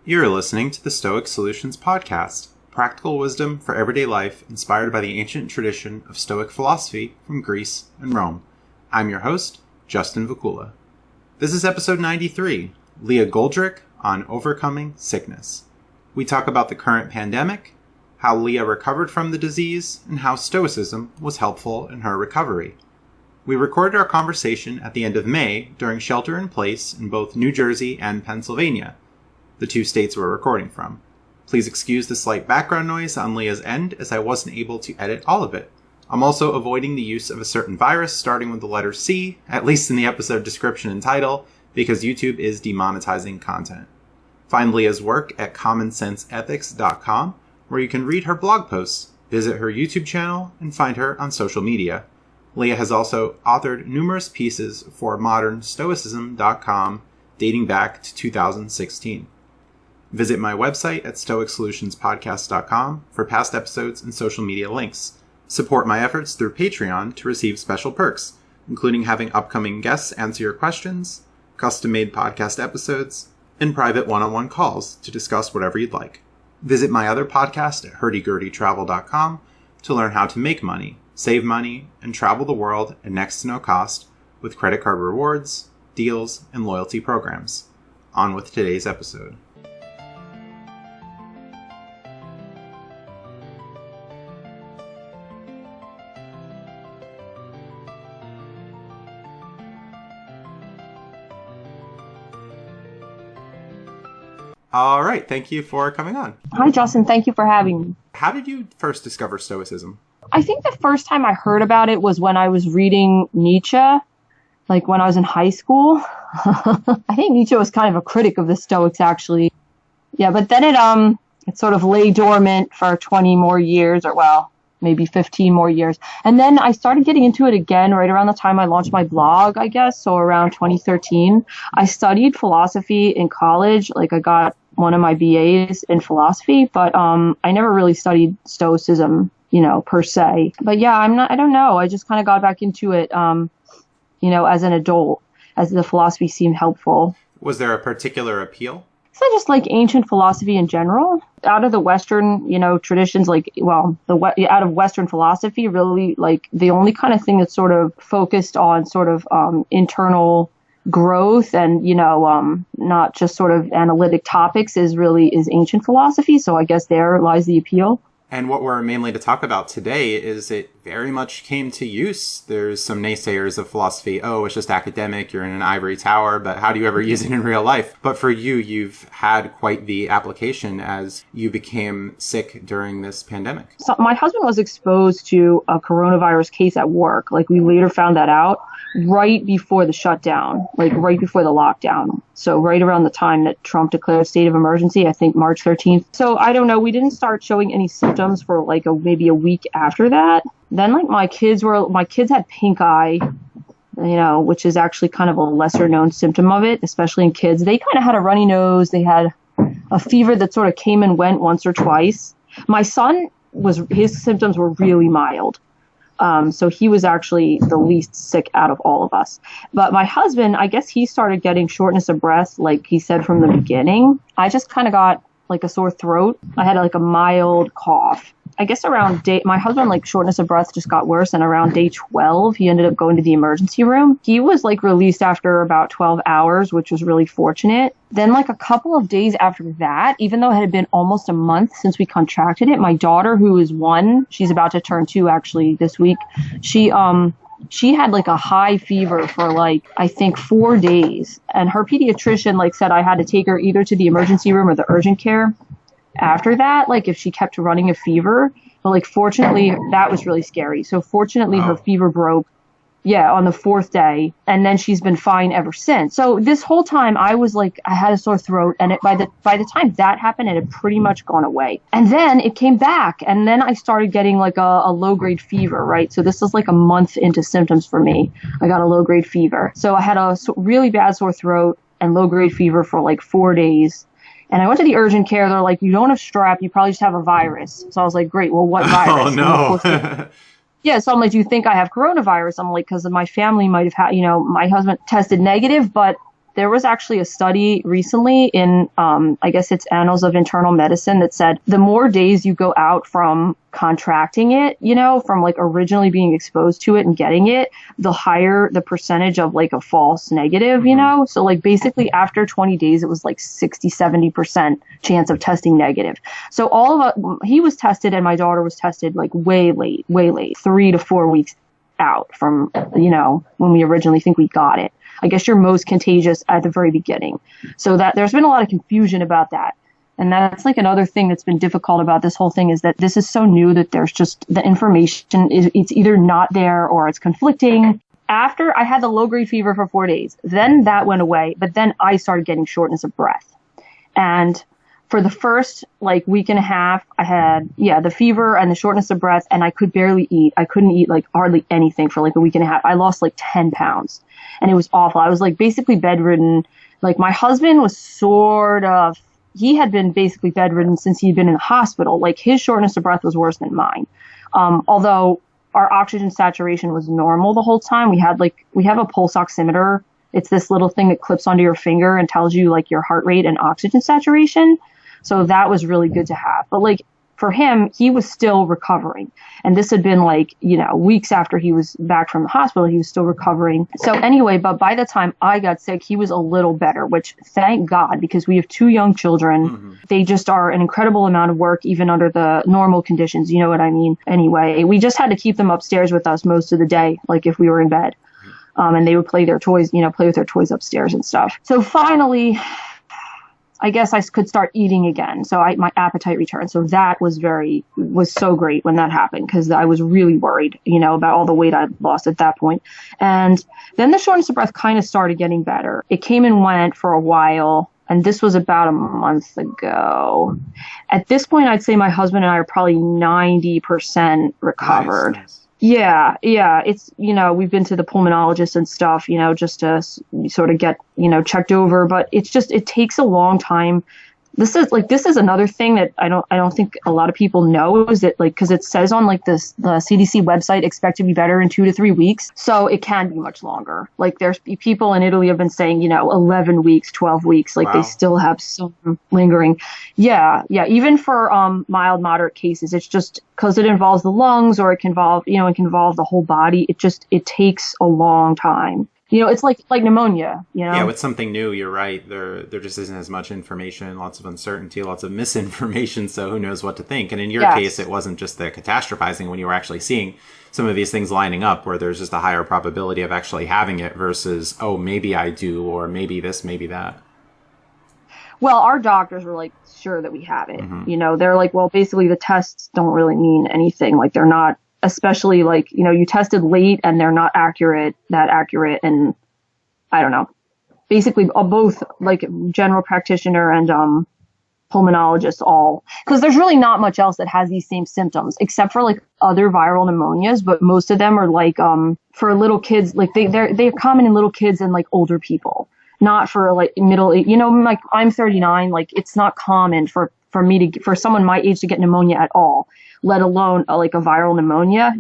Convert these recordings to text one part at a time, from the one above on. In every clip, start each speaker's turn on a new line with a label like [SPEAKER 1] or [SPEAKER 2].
[SPEAKER 1] You're listening to the Stoic Solutions Podcast, practical wisdom for everyday life inspired by the ancient tradition of Stoic philosophy from Greece and Rome. I'm your host, Justin Vacula. This is episode 93, Leah Goldrick on overcoming sickness. We talk about the current pandemic, how Leah recovered from the disease, and how Stoicism was helpful in her recovery. We recorded our conversation at the end of May during shelter in place in both New Jersey and Pennsylvania, the two states we're recording from. Please excuse the slight background noise on Leah's end as I wasn't able to edit all of it. I'm also avoiding the use of a certain virus starting with the letter C, at least in the episode description and title, because YouTube is demonetizing content. Find Leah's work at commonsenseethics.com, where you can read her blog posts, visit her YouTube channel, and find her on social media. Leah has also authored numerous pieces for modernstoicism.com dating back to 2016. Visit my website at stoicsolutionspodcast.com for past episodes and social media links. Support my efforts through Patreon to receive special perks, including having upcoming guests answer your questions, custom-made podcast episodes, and private one-on-one calls to discuss whatever you'd like. Visit my other podcast at hurdygurdytravel.com to learn how to make money, save money, and travel the world at next to no cost with credit card rewards, deals, and loyalty programs. On with today's episode. All right. Thank you for coming on.
[SPEAKER 2] Hi, Justin. Thank you for having me.
[SPEAKER 1] How did you first discover Stoicism?
[SPEAKER 2] I think the first time I heard about it was when I was reading Nietzsche, like when I was in high school. I think Nietzsche was kind of a critic of the Stoics, actually. Yeah, but then it sort of lay dormant for 20 more years, or well, maybe 15 more years. And then I started getting into it again right around the time I launched my blog, I guess, so around 2013. I studied philosophy in college, like I got one of my BAs in philosophy, but I never really studied Stoicism, per se. But yeah, I don't know. I just kind of got back into it, as an adult, as the philosophy seemed helpful.
[SPEAKER 1] Was there a particular appeal?
[SPEAKER 2] So just like ancient philosophy in general, out of the Western, traditions, out of Western philosophy, really, like the only kind of thing that's sort of focused on sort of internal growth and, not just sort of analytic topics is ancient philosophy. So I guess there lies the appeal.
[SPEAKER 1] And what we're mainly to talk about today is it very much came to use. There's some naysayers of philosophy. Oh, it's just academic. You're in an ivory tower, but how do you ever use it in real life? But for you, you've had quite the application as you became sick during this pandemic.
[SPEAKER 2] So my husband was exposed to a coronavirus case at work. Like we later found that out right before the shutdown, like right before the lockdown. So right around the time that Trump declared state of emergency, I think March 13th. So I don't know. We didn't start showing any symptoms for like maybe a week after that. Then like my kids had pink eye, which is actually kind of a lesser known symptom of it, especially in kids. They kind of had a runny nose. They had a fever that sort of came and went once or twice. My son his symptoms were really mild. So he was actually the least sick out of all of us. But my husband, I guess he started getting shortness of breath, like he said from the beginning. I just kind of got like a sore throat. I had like a mild cough. I guess my husband, like shortness of breath just got worse. And around day 12, he ended up going to the emergency room. He was like released after about 12 hours, which was really fortunate. Then like a couple of days after that, even though it had been almost a month since we contracted it, my daughter, who is 1, she's about to turn 2 actually this week. She had like a high fever for like, I think 4 days. And her pediatrician like said I had to take her either to the emergency room or the urgent care after that, like if she kept running a fever. But like fortunately, that was really scary. So fortunately, her fever broke, on the 4th day. And then she's been fine ever since. So this whole time I was like, I had a sore throat. And by the time that happened, it had pretty much gone away. And then it came back. And then I started getting like a low grade fever, right? So this is like a month into symptoms for me. I got a low grade fever. So I had a really bad sore throat and low grade fever for like 4 days. And I went to the urgent care. They're like, you don't have strep. You probably just have a virus. So I was like, great. Well, what virus?
[SPEAKER 1] Oh, no.
[SPEAKER 2] Yeah, so I'm like, do you think I have coronavirus? I'm like, because my family might have had, my husband tested negative, but There was actually a study recently in, I guess it's Annals of Internal Medicine, that said the more days you go out from contracting it, from like originally being exposed to it and getting it, the higher the percentage of like a false negative, So like basically after 20 days, it was like 60-70% chance of testing negative. So he was tested and my daughter was tested like way late, 3 to 4 weeks out from, when we originally think we got it. I guess you're most contagious at the very beginning. So that there's been a lot of confusion about that. And that's like another thing that's been difficult about this whole thing, is that this is so new that there's just the information it's either not there or it's conflicting. After I had the low grade fever for 4 days, then that went away. But then I started getting shortness of breath. And for the first like week and a half, I had, the fever and the shortness of breath, and I could barely eat. I couldn't eat like hardly anything for like a week and a half. I lost like 10 pounds and it was awful. I was like basically bedridden. Like my husband was he had been basically bedridden since he'd been in the hospital. Like his shortness of breath was worse than mine. Although our oxygen saturation was normal the whole time. We have a pulse oximeter. It's this little thing that clips onto your finger and tells you like your heart rate and oxygen saturation. So that was really good to have. But like for him, he was still recovering. And this had been like, weeks after he was back from the hospital, he was still recovering. So anyway, but by the time I got sick, he was a little better, which thank God, because we have 2 young children. Mm-hmm. They just are an incredible amount of work, even under the normal conditions. You know what I mean? Anyway, we just had to keep them upstairs with us most of the day, like if we were in bed. And they would play their toys, play with their toys upstairs and stuff. So finally, I guess I could start eating again. So my appetite returned. So that was so great when that happened, because I was really worried, about all the weight I'd lost at that point. And then the shortness of breath kind of started getting better. It came and went for a while. And this was about a month ago. At this point, I'd say my husband and I are probably 90% recovered. Nice. Yeah. It's, we've been to the pulmonologist and stuff, just to sort of get, checked over, but it takes a long time. This is another thing that I don't think a lot of people know, is that like, cause it says on like the CDC website, expect to be better in 2 to 3 weeks. So it can be much longer. Like there's people in Italy have been saying, 11 weeks, 12 weeks, like wow. They still have some lingering. Yeah. Even for, mild, moderate cases, it's just cause it involves the lungs, or it can involve the whole body. It takes a long time. It's like pneumonia, Yeah,
[SPEAKER 1] with something new, you're right. There just isn't as much information, lots of uncertainty, lots of misinformation. So who knows what to think? And in your case, it wasn't just the catastrophizing when you were actually seeing some of these things lining up, where there's just a higher probability of actually having it versus, oh, maybe I do, or maybe this, maybe that.
[SPEAKER 2] Well, our doctors were like sure that we have it. Mm-hmm. They're like, well, basically the tests don't really mean anything. Like they're not. Especially like, you tested late and they're not that accurate. And I don't know, basically both like general practitioner and pulmonologists all, because there's really not much else that has these same symptoms except for like other viral pneumonias. But most of them are like for little kids, like they're common in little kids and like older people, not for like middle age. Like I'm 39, like it's not common for someone my age to get pneumonia at all, let alone like a viral pneumonia,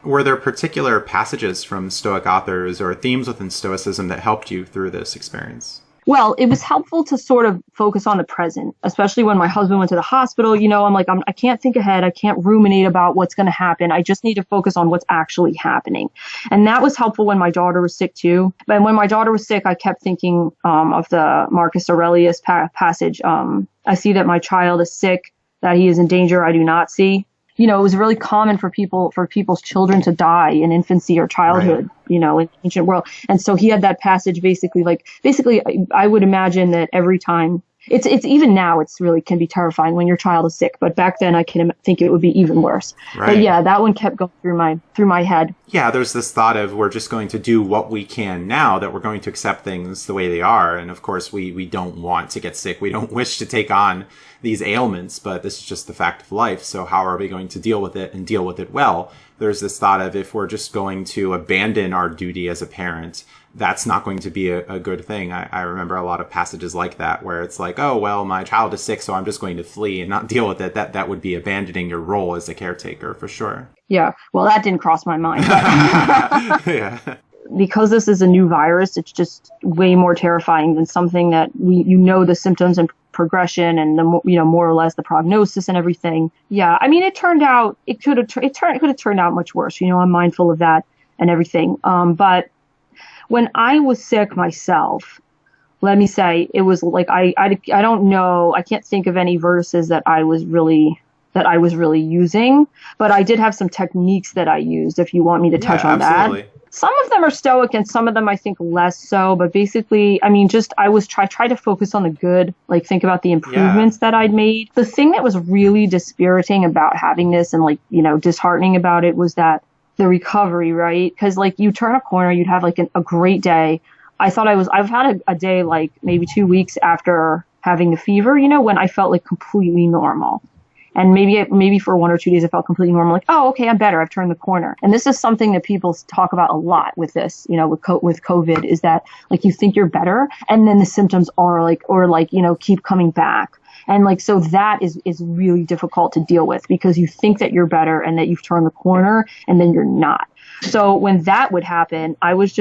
[SPEAKER 1] Were there particular passages from Stoic authors or themes within Stoicism that helped you through this experience?
[SPEAKER 2] Well, it was helpful to sort of focus on the present, especially when my husband went to the hospital. I'm like, I can't think ahead. I can't ruminate about what's going to happen. I just need to focus on what's actually happening. And that was helpful when my daughter was sick too. But when my daughter was sick, I kept thinking of the Marcus Aurelius passage. I see that my child is sick, that he is in danger I do not see. It was really common for people's children to die in infancy or childhood, right. In the ancient world. And so he had that passage basically, I would imagine that every time it's even now, it's really can be terrifying when your child is sick. But back then I can think it would be even worse. Right. But yeah, that one kept going through my head.
[SPEAKER 1] Yeah. There's this thought of we're just going to do what we can now, that we're going to accept things the way they are. And of course we don't want to get sick. We don't wish to take on these ailments, but this is just the fact of life. So how are we going to deal with it and deal with it well? There's this thought of if we're just going to abandon our duty as a parent, that's not going to be a good thing. I remember a lot of passages like that where it's like, oh, well, my child is sick, so I'm just going to flee and not deal with it. That would be abandoning your role as a caretaker for sure.
[SPEAKER 2] Yeah. Well, that didn't cross my mind.
[SPEAKER 1] Yeah.
[SPEAKER 2] because this is a new virus, it's just way more terrifying than something that the symptoms and progression and more or less the prognosis and everything. Yeah. I mean, it could have turned out much worse. I'm mindful of that and everything. But when I was sick myself, let me say, it was like, I don't know, I can't think of any verses that I was really using, but I did have some techniques that I used, if you want me to touch on
[SPEAKER 1] absolutely.
[SPEAKER 2] that. Some of them are Stoic and some of them I think less so, but basically, I mean, try to focus on the good, like think about the improvements that I'd made. The thing that was really dispiriting about having this and disheartening about it was that the recovery, right? Because you turn a corner, you'd have a great day. I've had a day maybe 2 weeks after having the fever, when I felt completely normal. And maybe for 1 or 2 days, I felt completely normal. Oh, okay, I'm better. I've turned the corner. And this is something that people talk about a lot with this, with COVID, is that you think you're better, and then the symptoms are keep coming back. And so that is really difficult to deal with because you think that you're better and that you've turned the corner, and then you're not. So when that would happen, I would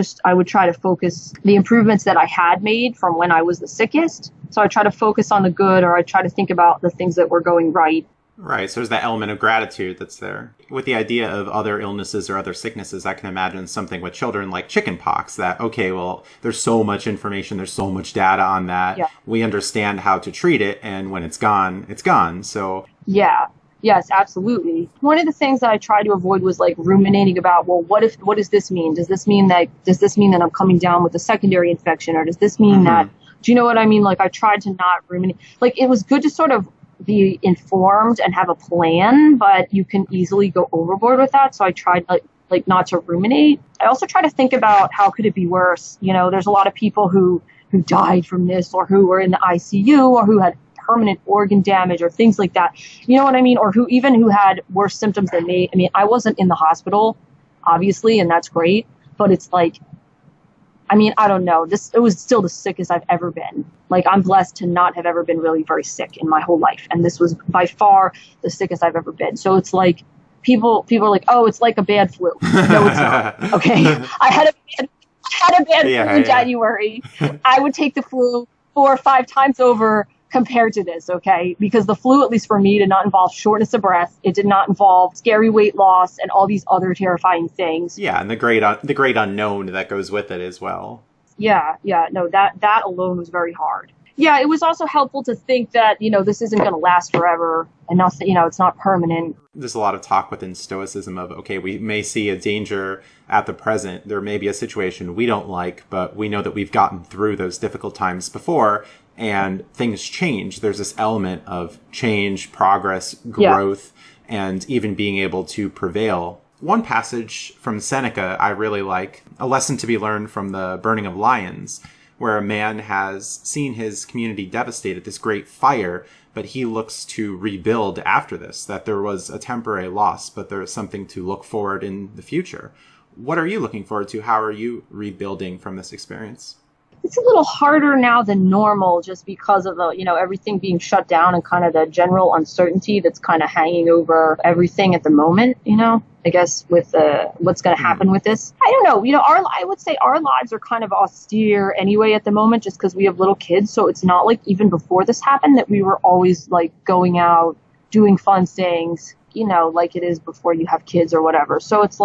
[SPEAKER 2] try to focus the improvements that I had made from when I was the sickest. So I try to focus on the good, or I try to think about the things that were going right.
[SPEAKER 1] Right. So there's that element of gratitude that's there. With the idea of other illnesses or other sicknesses, I can imagine something with children like chickenpox that, okay, well, there's so much information, there's so much data on that. Yeah. We understand how to treat it. And when it's gone, it's gone. So.
[SPEAKER 2] Yeah. Yes, absolutely. One of the things that I tried to avoid was ruminating about, well, what does this mean? Does this mean that I'm coming down with a secondary infection? Or does this mean that, do you know what I mean? I tried to not ruminate. It was good to sort of be informed and have a plan, but you can easily go overboard with that. So I tried not to ruminate. I also try to think about how could it be worse. There's a lot of people who died from this, or who were in the ICU, or who had permanent organ damage or things like that. You know what I mean? Or who had worse symptoms than me. I mean, I wasn't in the hospital, obviously, and that's great, but it's I don't know. It was still the sickest I've ever been. I'm blessed to not have ever been really very sick in my whole life. And this was by far the sickest I've ever been. So it's people are like, oh, it's like a bad flu. No, it's not. Okay. I had a bad flu in January. I would take the flu 4 or 5 times over compared to this, okay? Because the flu, at least for me, did not involve shortness of breath. It did not involve scary weight loss and all these other terrifying things.
[SPEAKER 1] Yeah, and the great unknown that goes with it as well.
[SPEAKER 2] Yeah. No, that alone was very hard. Yeah, it was also helpful to think that, this isn't going to last forever, and not, it's not permanent.
[SPEAKER 1] There's a lot of talk within Stoicism of, okay, we may see a danger at the present. There may be a situation we don't like, but we know that we've gotten through those difficult times before, and things change. There's this element of change, progress, growth, and even being able to prevail. One passage from Seneca I really like, a lesson to be learned from the burning of lions, where a man has seen his community devastated, this great fire, but he looks to rebuild after this, that there was a temporary loss, but there is something to look forward in the future. What are you looking forward to? How are you rebuilding from this experience?
[SPEAKER 2] It's a little harder now than normal just because of the, everything being shut down and kind of the general uncertainty that's kind of hanging over everything at the moment, I guess with what's going to happen with this. I don't know, I would say our lives are kind of austere anyway at the moment just because we have little kids. So it's not like even before this happened that we were always going out, doing fun things, like it is before you have kids or whatever. So it's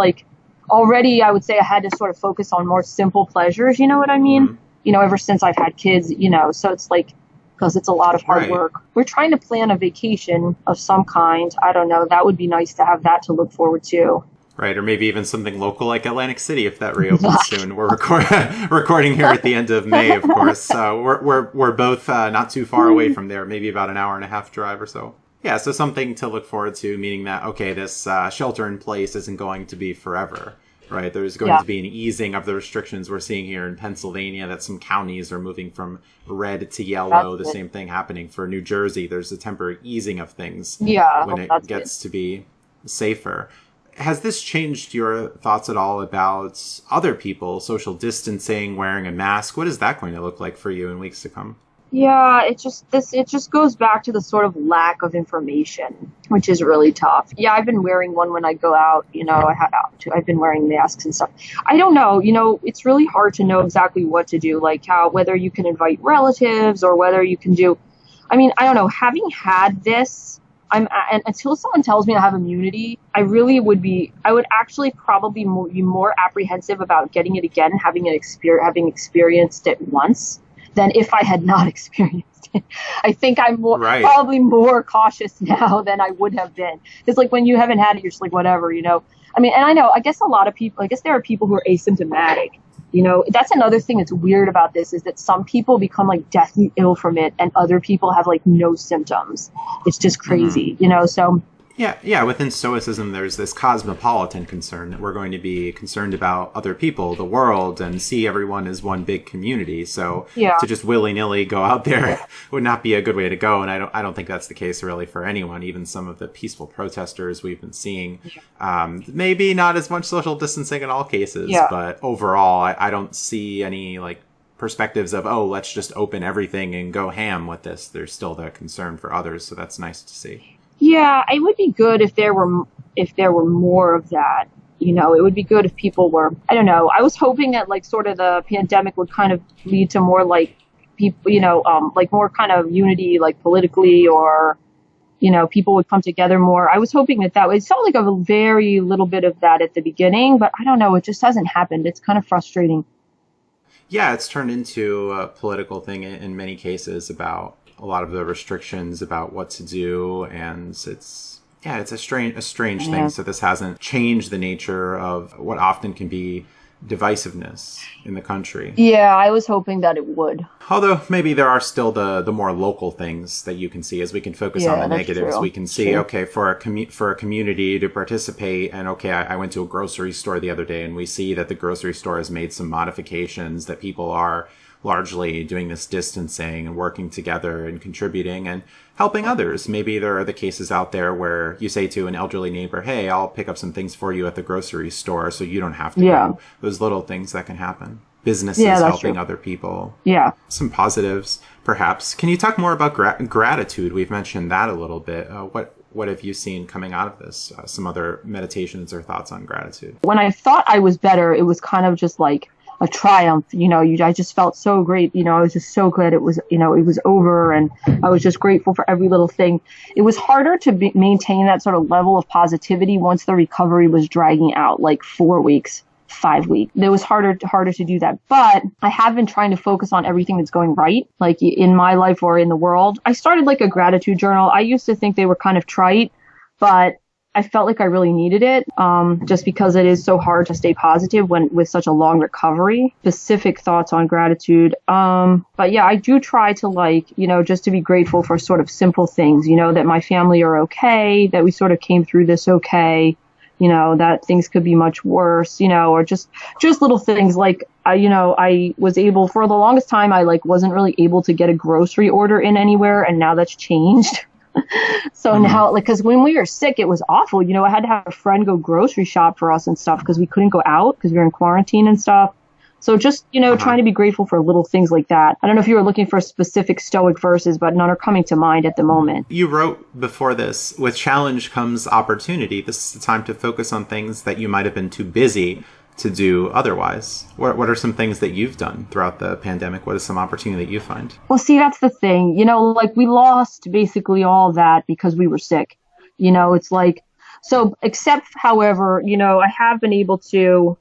[SPEAKER 2] already I would say I had to sort of focus on more simple pleasures, you know what I mean? Mm-hmm. Ever since I've had kids, so it's because it's a lot of hard work. We're trying to plan a vacation of some kind. I don't know. That would be nice to have that to look forward to.
[SPEAKER 1] Right. Or maybe even something local like Atlantic City, if that reopens soon. We're recording here at the end of May, of course. So we're both not too far away from there, maybe about an hour and a half drive or so. Yeah. So something to look forward to, meaning that, okay, this shelter in place isn't going to be forever. Right. There's going to be an easing of the restrictions we're seeing here in Pennsylvania, that some counties are moving from red to yellow. That's the same thing happening for New Jersey. There's a temporary easing of things when it gets to be safer. Has this changed your thoughts at all about other people, social distancing, wearing a mask? What is that going to look like for you in weeks to come?
[SPEAKER 2] Yeah, it just goes back to the sort of lack of information, which is really tough. Yeah, I've been wearing one when I go out, I've been wearing masks and stuff. I don't know, it's really hard to know exactly what to do, like whether you can invite relatives or whether you can do, I don't know, having had this, and until someone tells me I have immunity, I would actually probably be more apprehensive about getting it again, having experienced it once, than if I had not experienced it. I think I'm probably more cautious now than I would have been. Because like when you haven't had it, you're just like, whatever, and I guess there are people who are asymptomatic. That's another thing that's weird about this, is that some people become like deathly ill from it and other people have like no symptoms. It's just crazy, so.
[SPEAKER 1] Yeah. Within Stoicism, there's this cosmopolitan concern that we're going to be concerned about other people, the world, and see everyone as one big community. So to just willy-nilly go out there would not be a good way to go. And I don't think that's the case really for anyone. Even some of the peaceful protesters we've been seeing, maybe not as much social distancing in all cases, but overall, I don't see any like perspectives of, let's just open everything and go ham with this. There's still that concern for others. So that's nice to see.
[SPEAKER 2] Yeah, it would be good if there were more of that. It would be good if people were, I don't know. I was hoping that like sort of the pandemic would kind of lead to more like people, like more kind of unity, like politically, or, people would come together more. I was hoping that it felt like a very little bit of that at the beginning, but I don't know. It just hasn't happened. It's kind of frustrating.
[SPEAKER 1] Yeah, it's turned into a political thing in many cases about a lot of the restrictions about what to do, and it's a strange thing. So this hasn't changed the nature of what often can be divisiveness in the country.
[SPEAKER 2] Yeah, I was hoping that it would.
[SPEAKER 1] Although maybe there are still the more local things that you can see, as we can focus on the negatives. True. We can see, okay, for a community to participate, and okay, I went to a grocery store the other day, and we see that the grocery store has made some modifications, that people are largely doing this distancing and working together and contributing and helping others. Maybe there are the cases out there where you say to an elderly neighbor, hey, I'll pick up some things for you at the grocery store so you don't have to go. Those little things that can happen. Businesses helping other people. Yeah. Some positives, perhaps. Can you talk more about gratitude? We've mentioned that a little bit. What have you seen coming out of this? Some other meditations or thoughts on gratitude? When
[SPEAKER 2] I thought I was better, it was kind of just like a triumph, I just felt so great. I was just so glad it was over, and I was just grateful for every little thing. It was harder to maintain that sort of level of positivity once the recovery was dragging out, like 4 weeks, 5 weeks. It was harder to do that. But I have been trying to focus on everything that's going right, like in my life or in the world. I started like a gratitude journal. I used to think they were kind of trite, but I felt like I really needed it, just because it is so hard to stay positive with such a long recovery. Specific thoughts on gratitude. But yeah, I do try to just to be grateful for sort of simple things, that my family are okay, that we sort of came through this okay, that things could be much worse, or just little things like, I was able, for the longest time, I wasn't really able to get a grocery order in anywhere, and now that's changed. So now, because when we were sick, it was awful. I had to have a friend go grocery shop for us and stuff because we couldn't go out because we were in quarantine and stuff. So just, trying to be grateful for little things like that. I don't know if you were looking for specific Stoic verses, but none are coming to mind at the moment.
[SPEAKER 1] You wrote before this, with challenge comes opportunity. This is the time to focus on things that you might have been too busy to do otherwise. What are some things that you've done throughout the pandemic? What is some opportunity that you find?
[SPEAKER 2] Well, see, that's the thing. We lost basically all that because we were sick. It's like, so except, however, I have been able to,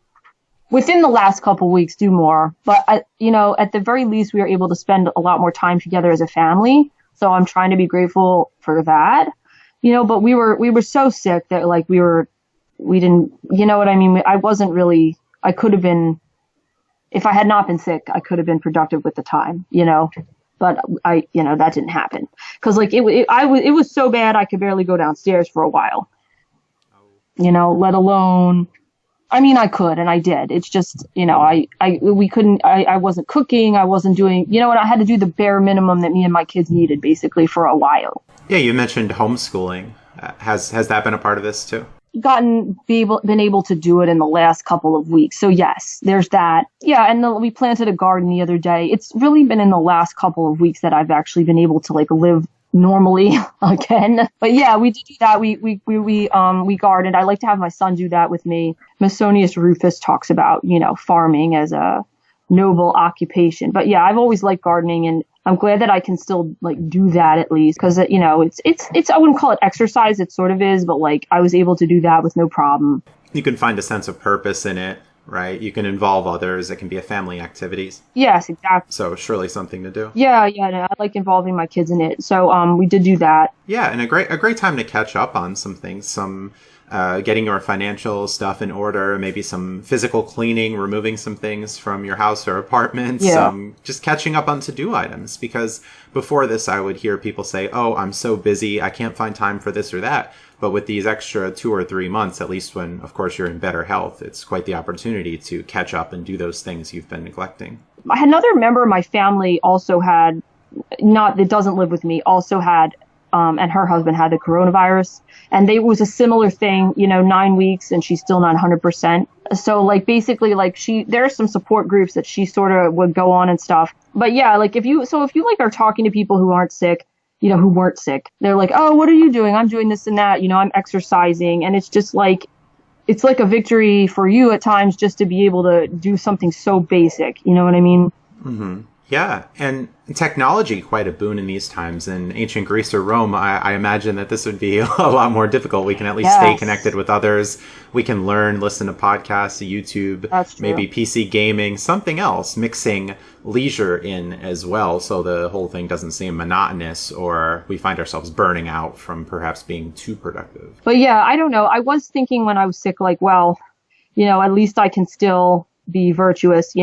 [SPEAKER 2] within the last couple of weeks, do more. But, at the very least, we were able to spend a lot more time together as a family. So I'm trying to be grateful for that. But we were so sick that we didn't, what I mean? I could have been, if I had not been sick, I could have been productive with the time, but that didn't happen. Cause it was so bad I could barely go downstairs for a while, let alone, I could, and I did. It's just, I wasn't cooking. I wasn't doing, I had to do the bare minimum that me and my kids needed basically for a while.
[SPEAKER 1] Yeah. You mentioned homeschooling. Has that been a part of this too?
[SPEAKER 2] been able to do it in the last couple of weeks. So yes, there's that. Yeah, and we planted a garden the other day. It's really been in the last couple of weeks that I've actually been able to like live normally again. But yeah, we did do that. We gardened. I like to have my son do that with me. Masonius Rufus talks about, farming as a noble occupation. But yeah, I've always liked gardening, and I'm glad that I can still like do that at least, because it's I wouldn't call it exercise. It sort of is, but like I was able to do that with no problem.
[SPEAKER 1] You can find a sense of purpose in it, right? You can involve others. It can be a family activities.
[SPEAKER 2] Yes, exactly.
[SPEAKER 1] So surely something to do.
[SPEAKER 2] Yeah, no, I like involving my kids in it. So we did do that.
[SPEAKER 1] Yeah, and a great time to catch up on some things, getting your financial stuff in order, maybe some physical cleaning, removing some things from your house or apartment, just catching up on to-do items. Because before this, I would hear people say, oh, I'm so busy, I can't find time for this or that. But with these extra 2 or 3 months, at least when, of course, you're in better health, it's quite the opportunity to catch up and do those things you've been neglecting.
[SPEAKER 2] Another member of my family also had, that doesn't live with me, also had and her husband had the coronavirus, and it was a similar thing, 9 weeks, and she's still not 100%. So like basically like there are some support groups that she sort of would go on and stuff. But yeah, like if you like are talking to people who aren't sick, who weren't sick, they're like, oh, what are you doing? I'm doing this and that, I'm exercising. And it's just like, it's like a victory for you at times just to be able to do something so basic. You know what I mean?
[SPEAKER 1] Mm-hmm. Yeah, and technology, quite a boon in these times. In ancient Greece or Rome, I imagine that this would be a lot more difficult. We can at least stay connected with others. We can learn, listen to podcasts, YouTube, maybe PC gaming, something else, mixing leisure in as well, so the whole thing doesn't seem monotonous or we find ourselves burning out from perhaps being too productive.
[SPEAKER 2] But yeah, I don't know. I was thinking when I was sick, like, well, at least I can still be virtuous.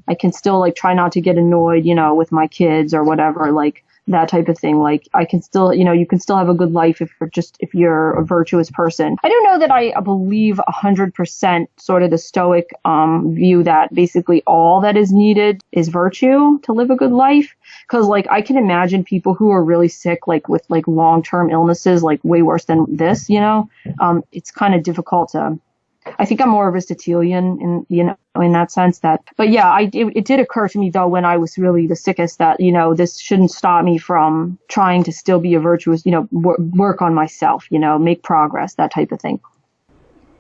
[SPEAKER 2] I can still like try not to get annoyed, with my kids or whatever, like that type of thing. Like I can still, you can still have a good life if you're a virtuous person. I don't know that I believe 100% sort of the Stoic view that basically all that is needed is virtue to live a good life. Cause like I can imagine people who are really sick, like with like long-term illnesses, like way worse than this, it's kind of difficult to. I think I'm more Aristotelian in that sense but yeah, it did occur to me though when I was really the sickest that, this shouldn't stop me from trying to still be a virtuous, work on myself, make progress, that type of thing.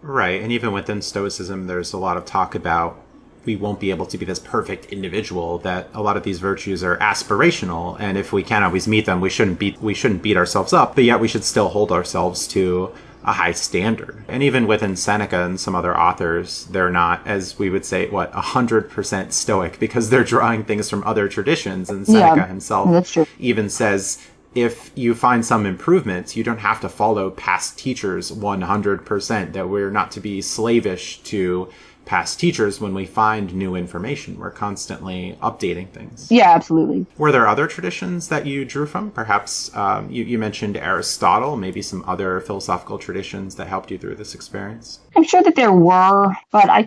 [SPEAKER 1] Right. And even within Stoicism, there's a lot of talk about we won't be able to be this perfect individual, that a lot of these virtues are aspirational. And if we can't always meet them, we shouldn't beat ourselves up, but yet we should still hold ourselves to a high standard. And even within Seneca and some other authors, they're not, as we would say, 100% Stoic, because they're drawing things from other traditions. And Seneca himself even says, if you find some improvements, you don't have to follow past teachers 100%, that we're not to be slavish to past teachers when we find new information. We're constantly updating things.
[SPEAKER 2] Yeah, absolutely.
[SPEAKER 1] Were there other traditions that you drew from? Perhaps you mentioned Aristotle, maybe some other philosophical traditions that helped you through this experience?
[SPEAKER 2] I'm sure that there were, but I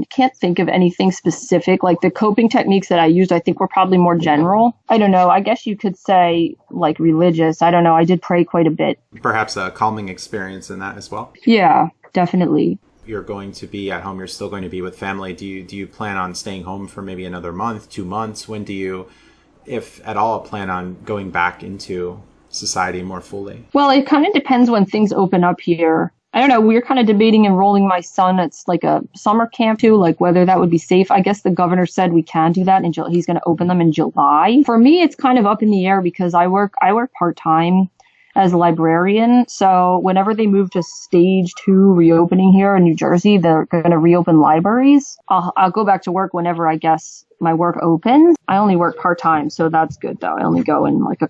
[SPEAKER 2] can't think of anything specific. Like the coping techniques that I used, I think were probably more general. I don't know. I guess you could say like religious. I don't know. I did pray quite a bit.
[SPEAKER 1] Perhaps a calming experience in that as well?
[SPEAKER 2] Yeah, definitely.
[SPEAKER 1] You're going to be at home, you're still going to be with family. Do you plan on staying home for maybe another month, 2 months? When do you, if at all, plan on going back into society more fully? Well, it kind of depends when things open up here. I don't know. We're kind of debating enrolling my son. It's like a summer camp too, like whether that would be safe. I guess the governor said we can do that, and he's going to open them in July. For me, it's kind of up in the air because I work part-time as a librarian. So whenever they move to stage 2 reopening here in New Jersey, they're going to reopen libraries. I'll go back to work whenever I guess my work opens. I only work part-time, so that's good though. I only go in like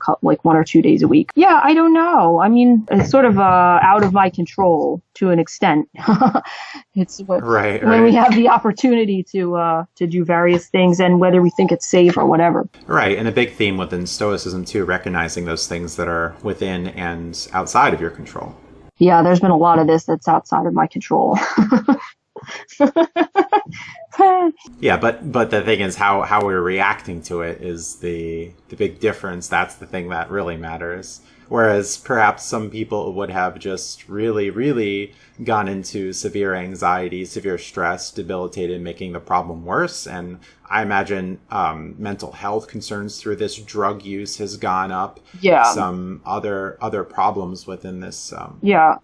[SPEAKER 1] 1 or 2 days a week. Yeah, I don't know. I mean, it's sort of out of my control to an extent. It's when we have the opportunity to do various things and whether we think it's safe or whatever. Right, and a big theme within Stoicism too, recognizing those things that are within and outside of your control. Yeah, there's been a lot of this that's outside of my control. Yeah, but the thing is how we're reacting to it is the big difference. That's the thing that really matters. Whereas perhaps some people would have just really, really gone into severe anxiety, severe stress, debilitated, making the problem worse. And I imagine mental health concerns through this, drug use has gone up.
[SPEAKER 2] Yeah.
[SPEAKER 1] Some other problems within this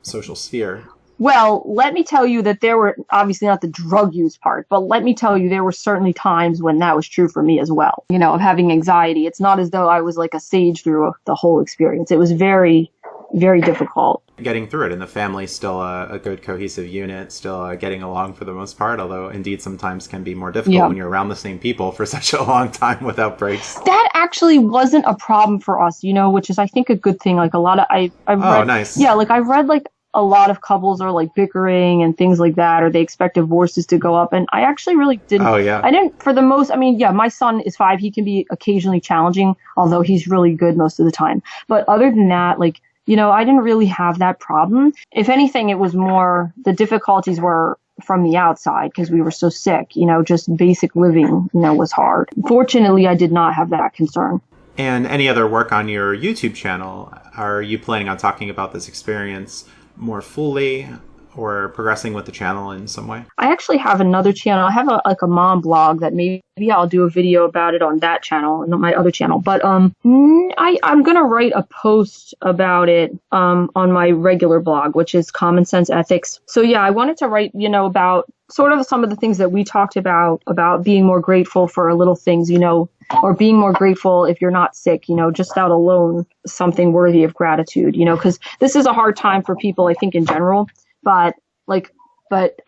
[SPEAKER 1] social sphere.
[SPEAKER 2] Well, let me tell you that there were, obviously not the drug use part, but let me tell you there were certainly times when that was true for me as well, of having anxiety. It's not as though I was like a sage through the whole experience. It was very, very difficult.
[SPEAKER 1] Getting through it, and the family's still a good cohesive unit, still getting along for the most part, although indeed sometimes can be more difficult when you're around the same people for such a long time without breaks.
[SPEAKER 2] That actually wasn't a problem for us, which is I think a good thing. Like a lot of, I've read,
[SPEAKER 1] oh, nice.
[SPEAKER 2] Yeah, like I've read like a lot of couples are like bickering and things like that, or they expect divorces to go up. And I actually really didn't.
[SPEAKER 1] Oh, yeah.
[SPEAKER 2] I didn't, for the most, my son is 5. He can be occasionally challenging, although he's really good most of the time. But other than that, like, I didn't really have that problem. If anything, it was more, the difficulties were from the outside because we were so sick, just basic living, was hard. Fortunately, I did not have that concern.
[SPEAKER 1] And any other work on your YouTube channel? Are you planning on talking about this experience more fully or progressing with the channel in some way?
[SPEAKER 2] I actually have another channel. I have a mom blog that maybe I'll do a video about it on that channel, not my other channel. But I'm going to write a post about it on my regular blog, which is Common Sense Ethics. So yeah, I wanted to write, about sort of some of the things that we talked about being more grateful for little things, or being more grateful if you're not sick, just that alone, something worthy of gratitude, because this is a hard time for people, I think, in general. But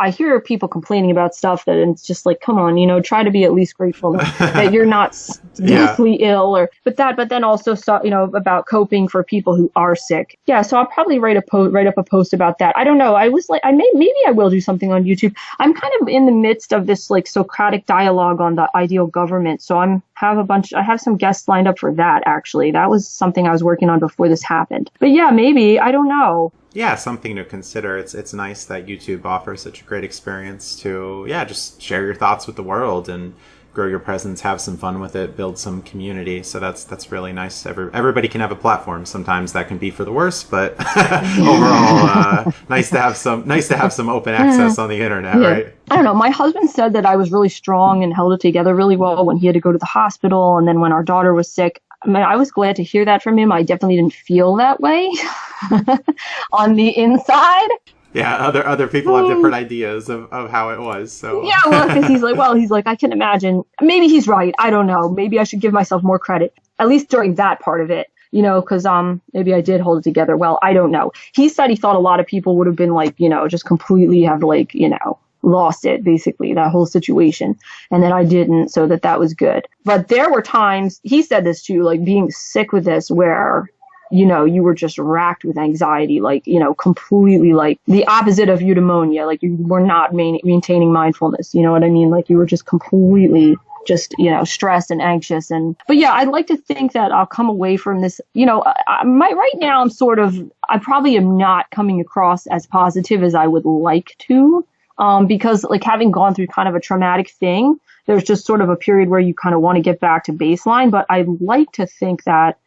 [SPEAKER 2] I hear people complaining about stuff that it's just like, come on, try to be at least grateful that you're not deathly ill, but then also, about coping for people who are sick. Yeah. So I'll probably write up a post about that. I don't know. I was like, maybe I will do something on YouTube. I'm kind of in the midst of this like Socratic dialogue on the ideal government. So I have some guests lined up for that. Actually, that was something I was working on before this happened, but yeah, maybe, I don't know.
[SPEAKER 1] Yeah, something to consider. It's nice that YouTube offers such a great experience to, just share your thoughts with the world and grow your presence, have some fun with it, build some community. So that's really nice. Everybody can have a platform. Sometimes that can be for the worse, but overall, nice to have some open access on the internet, right?
[SPEAKER 2] I don't know. My husband said that I was really strong and held it together really well when he had to go to the hospital, and then when our daughter was sick. I was glad to hear that from him. I definitely didn't feel that way on the inside.
[SPEAKER 1] Yeah, other people have different ideas of how it was. So
[SPEAKER 2] yeah, well, because he's like, I can imagine. Maybe he's right. I don't know. Maybe I should give myself more credit, at least during that part of it. Because maybe I did hold it together well. I don't know. He said he thought a lot of people would have been like, just completely have like, lost it, basically, that whole situation. And then I didn't, so that was good. But there were times, he said this too, like being sick with this where, you were just racked with anxiety, like, completely like the opposite of eudaimonia, like you were not maintaining mindfulness. You know what I mean? Like you were just completely just, stressed and anxious. But yeah, I'd like to think that I'll come away from this, right now I probably am not coming across as positive as I would like to. Because like having gone through kind of a traumatic thing, there's just sort of a period where you kind of want to get back to baseline. But I'd like to think that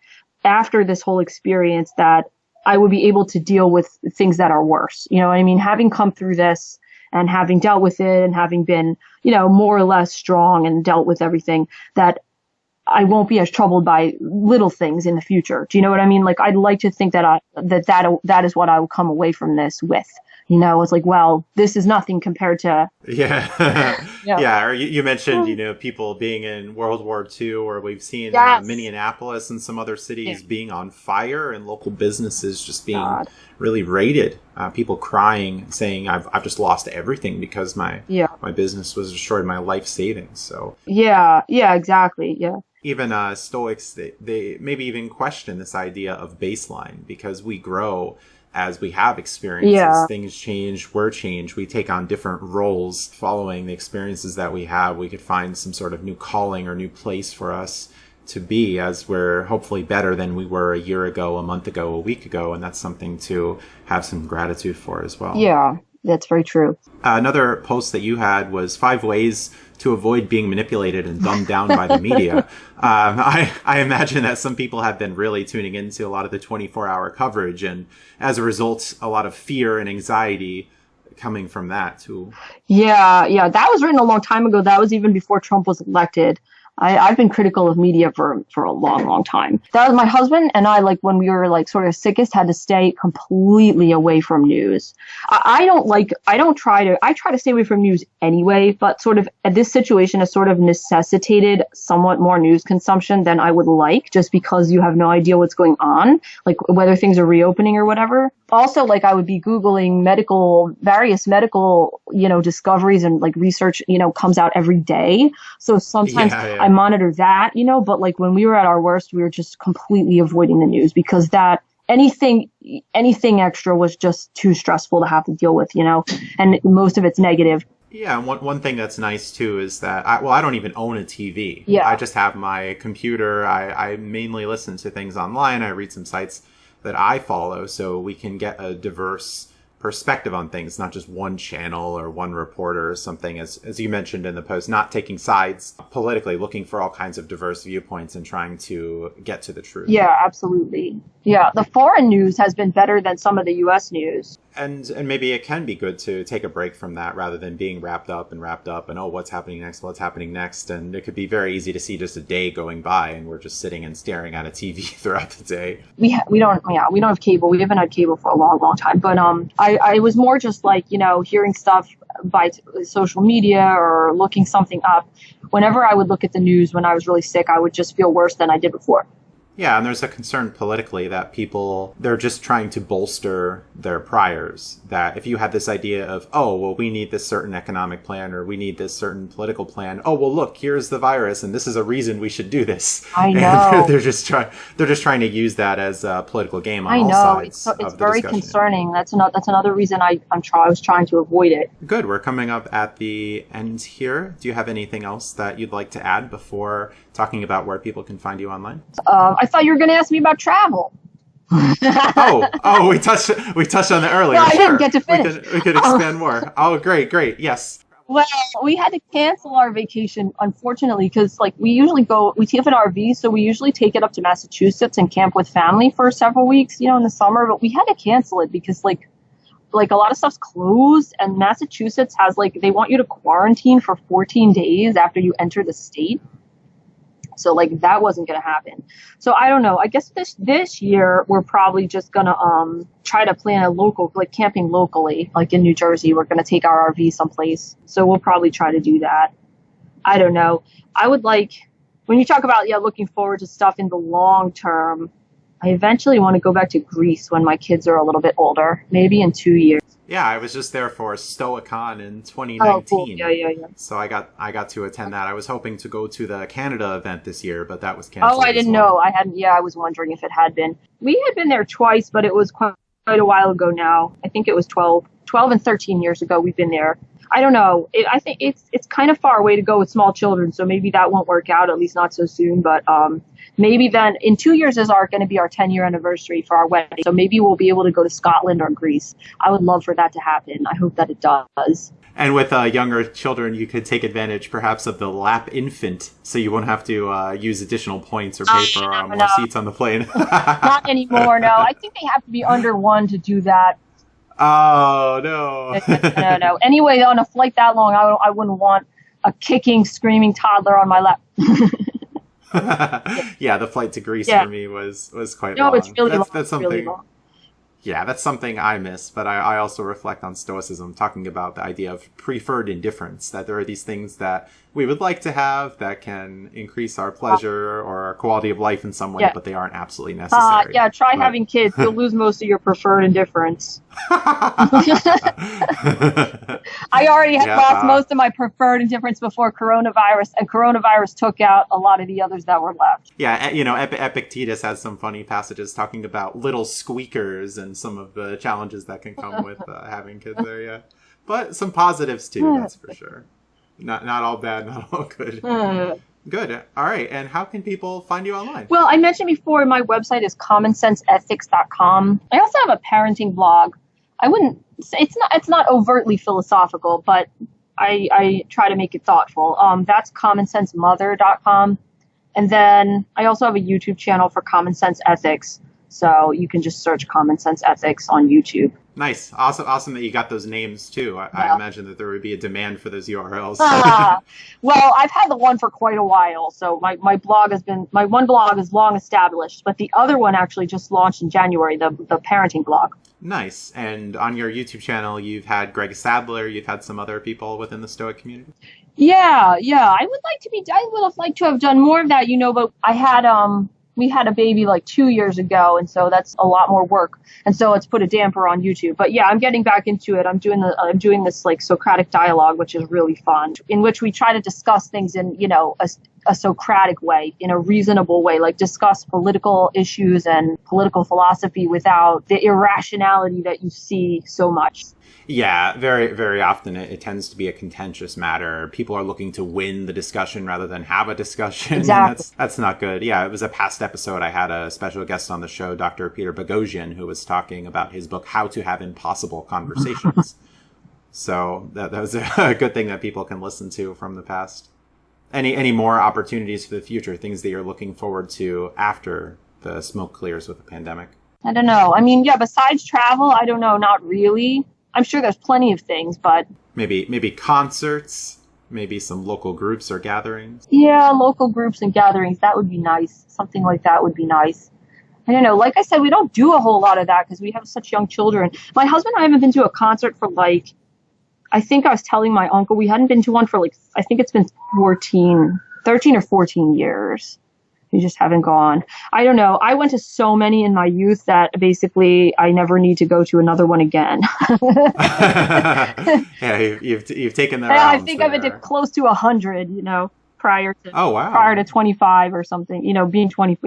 [SPEAKER 2] after this whole experience that I would be able to deal with things that are worse. You know what I mean? Having come through this and having dealt with it and having been, more or less strong and dealt with everything, that I won't be as troubled by little things in the future. Do you know what I mean? Like I'd like to think that that is what I will come away from this with. It's like, well, this is nothing compared to.
[SPEAKER 1] Yeah. Yeah. Or you mentioned, people being in World War II, or we've seen Minneapolis and some other cities being on fire and local businesses just being really raided. People crying, saying, I've just lost everything because my business was destroyed, my life savings. So. Yeah,
[SPEAKER 2] exactly. Yeah.
[SPEAKER 1] Even Stoics, they maybe even question this idea of baseline because we grow as we have experiences. Things change, we're changed. We take on different roles following the experiences that we have. We could find some sort of new calling or new place for us to be as we're hopefully better than we were a year ago, a month ago, a week ago. And that's something to have some gratitude for as well.
[SPEAKER 2] Yeah. That's very true.
[SPEAKER 1] Another post that you had was 5 ways to avoid being manipulated and dumbed down by the media. I imagine that some people have been really tuning into a lot of the 24-hour coverage, and as a result, a lot of fear and anxiety coming from that too.
[SPEAKER 2] Yeah, that was written a long time ago. That was even before Trump was elected. I've been critical of media for a long time. That was my husband and I, like, when we were like sort of sickest, had to stay completely away from news. I try to stay away from news anyway, but sort of this situation has sort of necessitated somewhat more news consumption than I would like, just because you have no idea what's going on, like whether things are reopening or whatever. Also, like, I would be Googling various medical, discoveries, and like research, comes out every day. So sometimes I monitor that, but like when we were at our worst, we were just completely avoiding the news, because that anything extra was just too stressful to have to deal with, and most of it's negative.
[SPEAKER 1] Yeah, and one thing that's nice too is that I don't even own a TV.
[SPEAKER 2] Yeah.
[SPEAKER 1] I just have my computer. I mainly listen to things online. I read some sites that I follow, so we can get a diverse perspective on things, not just one channel or one reporter or something, as you mentioned in the post, not taking sides politically, looking for all kinds of diverse viewpoints and trying to get to the truth.
[SPEAKER 2] Yeah, absolutely. Yeah, the foreign news has been better than some of the U.S. news.
[SPEAKER 1] And maybe it can be good to take a break from that rather than being wrapped up and oh, what's happening next? And it could be very easy to see just a day going by and we're just sitting and staring at a TV throughout the day. We
[SPEAKER 2] don't have cable. We haven't had cable for a long time. But I was more just like, hearing stuff by social media or looking something up. Whenever I would look at the news when I was really sick, I would just feel worse than I did before.
[SPEAKER 1] Yeah, and there's a concern politically that they're just trying to bolster their priors. That if you had this idea of, oh, well, we need this certain economic plan or we need this certain political plan. Oh, well, look, here's the virus and this is a reason we should do this.
[SPEAKER 2] I know.
[SPEAKER 1] And they're just trying to use that as a political game on all sides.
[SPEAKER 2] It's very concerning. That's another reason I was trying to avoid it.
[SPEAKER 1] Good. We're coming up at the end here. Do you have anything else that you'd like to add before talking about where people can find you online?
[SPEAKER 2] I thought you were going to ask me about travel.
[SPEAKER 1] we touched on that earlier.
[SPEAKER 2] No, I didn't get to finish.
[SPEAKER 1] We could expand more. Oh, great. Yes.
[SPEAKER 2] Well, we had to cancel our vacation, unfortunately, because we have an RV, so we usually take it up to Massachusetts and camp with family for several weeks, in the summer. But we had to cancel it because a lot of stuff's closed, and Massachusetts has they want you to quarantine for 14 days after you enter the state. So that wasn't going to happen. So I don't know. I guess this year we're probably just going to try to plan a local, camping locally, in New Jersey. We're going to take our RV someplace. So we'll probably try to do that. I don't know. I would when you talk about looking forward to stuff in the long term, I eventually want to go back to Greece when my kids are a little bit older, maybe in 2 years.
[SPEAKER 1] Yeah, I was just there for Stoicon in 2019.
[SPEAKER 2] Oh, cool. Yeah.
[SPEAKER 1] So I got to attend that. I was hoping to go to the Canada event this year, but that was canceled.
[SPEAKER 2] Oh, I didn't know. I hadn't. Yeah, I was wondering if it had been. We had been there twice, but it was quite a while ago now. I think it was 12 and 13 years ago we've been there. I don't know. I think it's kind of far away to go with small children, so maybe that won't work out, at least not so soon. But maybe then in 2 years is going to be our 10-year anniversary for our wedding. So maybe we'll be able to go to Scotland or Greece. I would love for that to happen. I hope that it does.
[SPEAKER 1] And with younger children, you could take advantage perhaps of the lap infant, so you won't have to use additional points or pay for more seats on the plane.
[SPEAKER 2] Not anymore, no. I think they have to be under 1 to do that.
[SPEAKER 1] Oh, no.
[SPEAKER 2] No. Anyway, on a flight that long, I wouldn't want a kicking, screaming toddler on my lap.
[SPEAKER 1] Yeah, the flight to Greece for me was quite long.
[SPEAKER 2] No, it's really long.
[SPEAKER 1] That's something.
[SPEAKER 2] Really long.
[SPEAKER 1] Yeah, that's something I miss, but I also reflect on Stoicism, talking about the idea of preferred indifference, that there are these things that we would like to have that can increase our pleasure or our quality of life in some way, but they aren't absolutely necessary.
[SPEAKER 2] Try having kids. You'll lose most of your preferred indifference. I already had lost most of my preferred indifference before coronavirus, and coronavirus took out a lot of the others that were left.
[SPEAKER 1] Yeah, Epictetus has some funny passages talking about little squeakers and some of the challenges that can come with having kids there, yeah. But some positives too, that's for sure. Not all bad, not all good. Good. All right. And how can people find you online?
[SPEAKER 2] Well, I mentioned before, my website is commonsenseethics.com. I also have a parenting blog. I wouldn't say it's not overtly philosophical, but I try to make it thoughtful. That's commonsensmother.com. And then I also have a YouTube channel for Common Sense Ethics. So you can just search Common Sense Ethics on YouTube.
[SPEAKER 1] Nice. Awesome that you got those names too. I imagine that there would be a demand for those URLs.
[SPEAKER 2] Well, I've had the one for quite a while. So my one blog is long established, but the other one actually just launched in January, the parenting blog.
[SPEAKER 1] Nice. And on your YouTube channel, you've had Greg Sadler, you've had some other people within the Stoic community?
[SPEAKER 2] Yeah. I would have liked to have done more of that, but we had a baby like 2 years ago, and so that's a lot more work. And so it's put a damper on YouTube. But yeah, I'm getting back into it. I'm doing this like Socratic dialogue, which is really fun, in which we try to discuss things in, a Socratic way, in a reasonable way, like discuss political issues and political philosophy without the irrationality that you see so much.
[SPEAKER 1] Yeah, very, very often it tends to be a contentious matter. People are looking to win the discussion rather than have a discussion.
[SPEAKER 2] Exactly.
[SPEAKER 1] That's not good. Yeah, it was a past episode. I had a special guest on the show, Dr. Peter Boghossian, who was talking about his book, How to Have Impossible Conversations. So that was a good thing that people can listen to from the past. Any more opportunities for the future, things that you're looking forward to after the smoke clears with the pandemic?
[SPEAKER 2] I don't know. I mean, yeah, besides travel, I don't know, not really. I'm sure there's plenty of things, but...
[SPEAKER 1] Maybe concerts, maybe some local groups or gatherings.
[SPEAKER 2] Yeah, local groups and gatherings, that would be nice. Something like that would be nice. I don't know. Like I said, we don't do a whole lot of that because we have such young children. My husband and I haven't been to a concert for I think I was telling my uncle we hadn't been to one for I think it's been 13 or 14 years. We just haven't gone. I don't know. I went to so many in my youth that basically I never need to go to another one again.
[SPEAKER 1] Yeah, you've taken that.
[SPEAKER 2] I think I've been to close to 100, prior to 25 or something, being 20,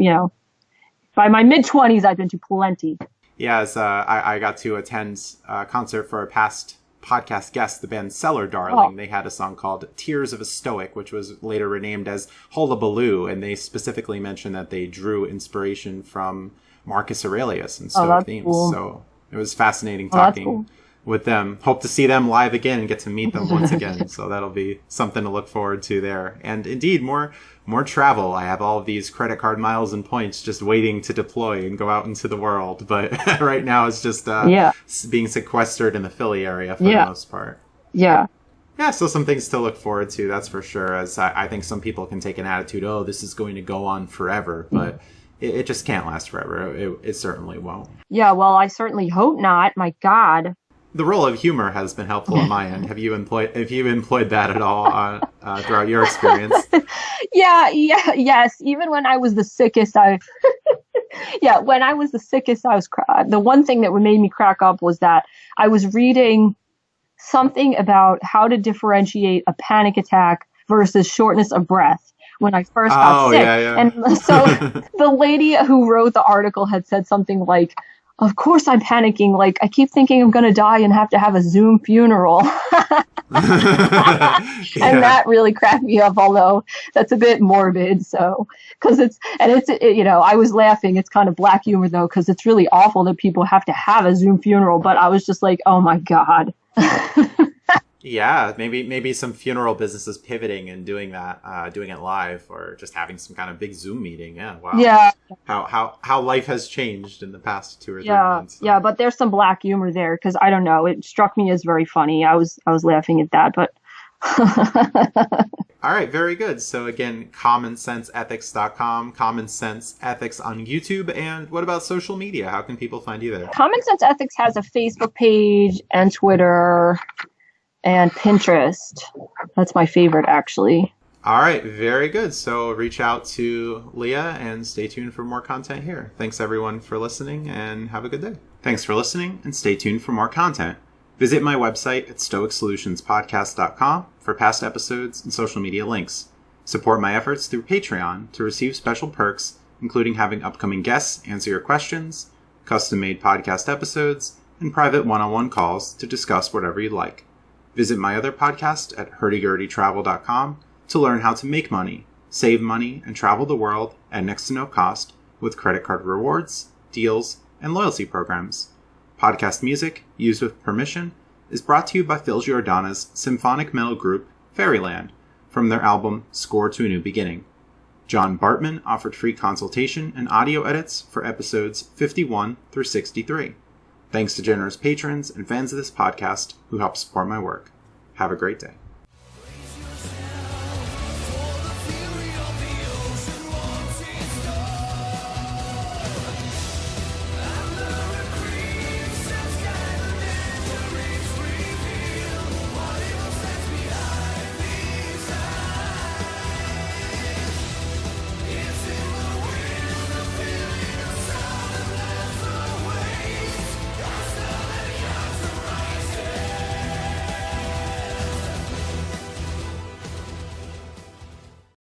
[SPEAKER 2] by my mid-20s, I've been to plenty.
[SPEAKER 1] Yes, I got to attend a concert for a past podcast guest, the band Cellar Darling. They had a song called Tears of a Stoic, which was later renamed as Hullabaloo, and they specifically mentioned that they drew inspiration from Marcus Aurelius and Stoic themes. Cool. So it was fascinating talking with them. Hope to see them live again and get to meet them once again. So that'll be something to look forward to there. And indeed, more travel. I have all of these credit card miles and points just waiting to deploy and go out into the world. But right now it's just being sequestered in the Philly area for the most part. Yeah. Yeah, so some things to look forward to, that's for sure. As I think some people can take an attitude, this is going to go on forever. But it just can't last forever. It certainly won't.
[SPEAKER 2] Yeah, well, I certainly hope not. My God.
[SPEAKER 1] The role of humor has been helpful on my end. Have you employed that at all throughout your experience? Yes. Even when I was the sickest, when I was the sickest, the one thing that made me crack up was that I was reading something about how to differentiate a panic attack versus shortness of breath when I first got sick. Yeah. And so the lady who wrote the article had said something like, of course I'm panicking. I keep thinking I'm going to die and have to have a Zoom funeral. And that really cracked me up, although that's a bit morbid. So, I was laughing. It's kind of black humor though, because it's really awful that people have to have a Zoom funeral. But I was just like, oh my God. Yeah, maybe some funeral businesses pivoting and doing that, doing it live, or just having some kind of big Zoom meeting. Yeah, wow. Yeah. How life has changed in the past 2 or 3 months. So. Yeah,
[SPEAKER 2] but there's some black humor there because I don't know, it struck me as very funny. I was laughing at that, but.
[SPEAKER 1] All right, very good. So again, commonsenseethics.com, Common Sense Ethics on YouTube, and what about social media? How can people find you there?
[SPEAKER 2] Common Sense Ethics has a Facebook page and Twitter. And Pinterest. That's my favorite, actually.
[SPEAKER 1] All right. Very good. So reach out to Leah and stay tuned for more content here. Thanks, everyone, for listening, and have a good day. Thanks for listening, and stay tuned for more content. Visit my website at stoicsolutionspodcast.com for past episodes and social media links. Support my efforts through Patreon to receive special perks, including having upcoming guests answer your questions, custom-made podcast episodes, and private one-on-one calls to discuss whatever you'd like. Visit my other podcast at hurdygurdytravel.com to learn how to make money, save money, and travel the world at next to no cost with credit card rewards, deals, and loyalty programs. Podcast music, used with permission, is brought to you by Phil Giordano's symphonic metal group, Fairyland, from their album Score to a New Beginning. John Bartman offered free consultation and audio edits for episodes 51 through 63. Thanks to generous patrons and fans of this podcast who help support my work. Have a great day.